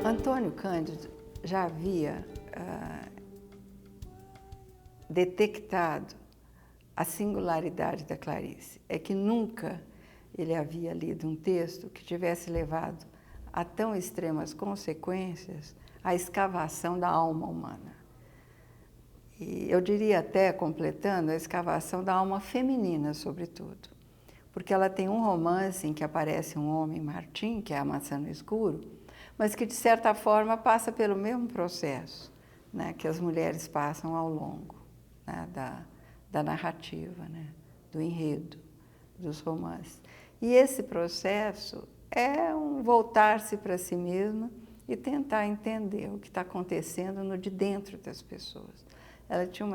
Antônio Cândido já havia detectado a singularidade da Clarice. É que nunca ele havia lido um texto que tivesse levado a tão extremas consequências a escavação da alma humana. E eu diria até, completando, a escavação da alma feminina, sobretudo. Porque ela tem um romance em que aparece um homem, Martim, que é a Maçã no Escuro, mas que, de certa forma, passa pelo mesmo processo, né, que as mulheres passam ao longo, né, da narrativa, né, do enredo, dos romances. E esse processo é um voltar-se para si mesma e tentar entender o que está acontecendo no de dentro das pessoas. Ela tinha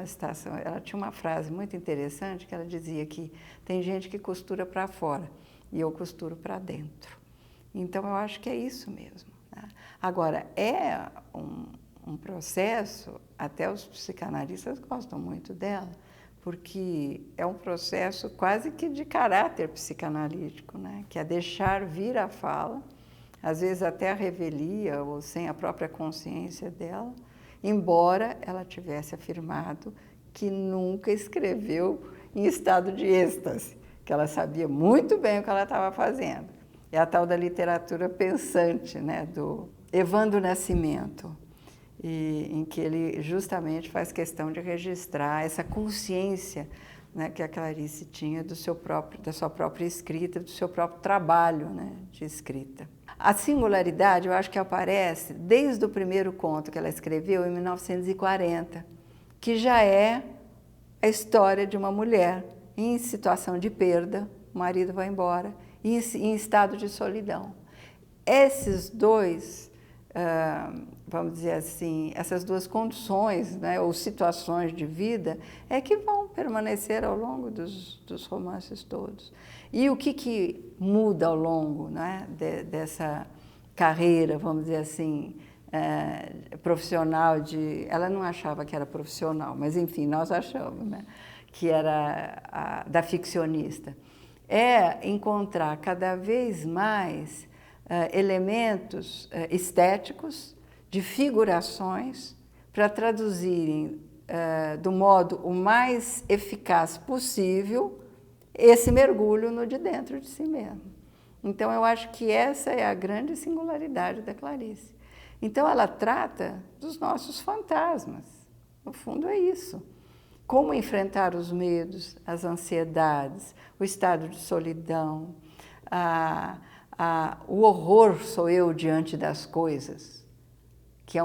uma frase muito interessante que ela dizia que tem gente que costura para fora e eu costuro para dentro. Então, eu acho que é isso mesmo. Né? Agora, é um processo, até os psicanalistas gostam muito dela, porque é um processo quase que de caráter psicanalítico, né? Que é deixar vir a fala, às vezes até a revelia ou sem a própria consciência dela, embora ela tivesse afirmado que nunca escreveu em estado de êxtase, que ela sabia muito bem o que ela estava fazendo. É a tal da literatura pensante, né, do Evandro Nascimento, em que ele justamente faz questão de registrar essa consciência, né, que a Clarice tinha da sua própria escrita, do seu próprio trabalho, né, de escrita. A singularidade, eu acho que aparece desde o primeiro conto que ela escreveu, em 1940, que já é a história de uma mulher em situação de perda, o marido vai embora, em estado de solidão. Esses dois, vamos dizer assim, essas duas condições, né, ou situações de vida, é que vão permanecer ao longo dos romances todos. E o que muda ao longo, né, dessa carreira, vamos dizer assim, profissional ela não achava que era profissional, mas enfim, nós achamos, né, que era da ficcionista. É encontrar cada vez mais elementos estéticos, de figurações, para traduzirem do modo o mais eficaz possível esse mergulho no de dentro de si mesmo. Então, eu acho que essa é a grande singularidade da Clarice. Então, ela trata dos nossos fantasmas. No fundo, é isso. Como enfrentar os medos, as ansiedades, o estado de solidão, o horror sou eu diante das coisas, que é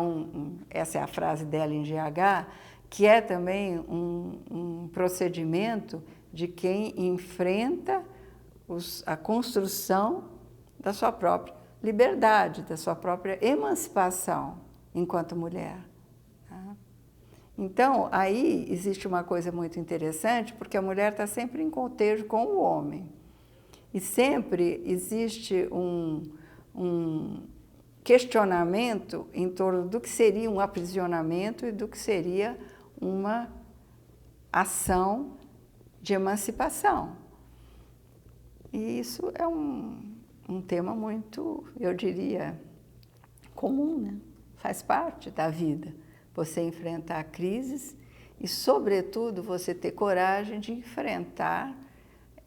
essa é a frase dela em GH, que é também um procedimento de quem enfrenta a construção da sua própria liberdade, da sua própria emancipação enquanto mulher. Tá? Então, aí existe uma coisa muito interessante, porque a mulher está sempre em contejo com o homem. E sempre existe um questionamento em torno do que seria um aprisionamento e do que seria uma ação de emancipação. E isso é um tema muito, eu diria, comum, né? Faz parte da vida. Você enfrentar crises e, sobretudo, você ter coragem de enfrentar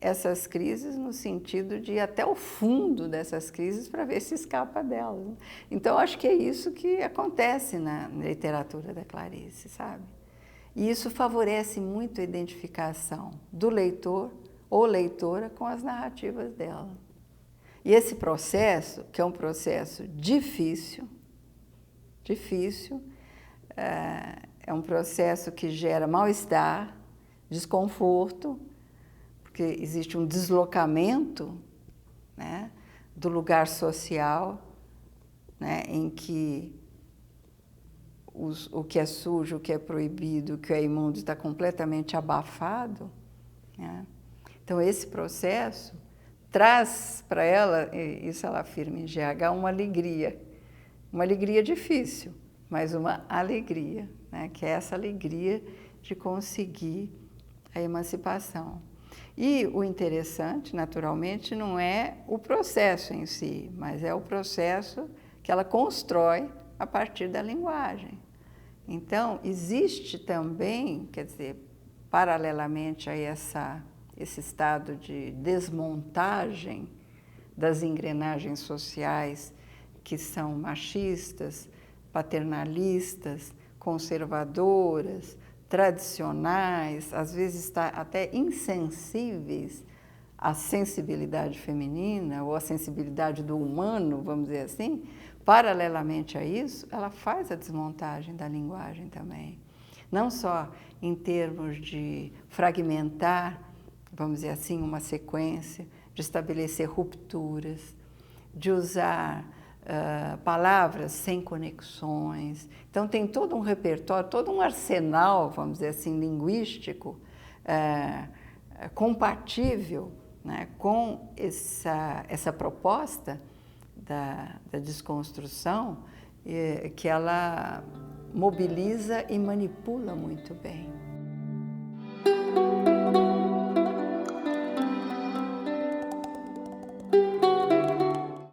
essas crises no sentido de ir até o fundo dessas crises para ver se escapa delas. Então, acho que é isso que acontece na literatura da Clarice, sabe? E isso favorece muito a identificação do leitor ou leitora com as narrativas dela. E esse processo, que é um processo difícil, é um processo que gera mal-estar, desconforto, porque existe um deslocamento, né, do lugar social, né, em que o que é sujo, o que é proibido, o que é imundo está completamente abafado. Né? Então, esse processo traz para ela, isso ela afirma em GH, uma alegria difícil, mas uma alegria, né, que é essa alegria de conseguir a emancipação. E o interessante, naturalmente, não é o processo em si, mas é o processo que ela constrói a partir da linguagem. Então, existe também, quer dizer, paralelamente a esse estado de desmontagem das engrenagens sociais que são machistas, paternalistas, conservadoras, tradicionais, às vezes até insensíveis à sensibilidade feminina ou à sensibilidade do humano, vamos dizer assim, paralelamente a isso, ela faz a desmontagem da linguagem também. Não só em termos de fragmentar, vamos dizer assim, uma sequência, de estabelecer rupturas, de usar palavras sem conexões. Então, tem todo um repertório, todo um arsenal, vamos dizer assim, linguístico, compatível, né, com essa proposta da desconstrução, que ela mobiliza e manipula muito bem.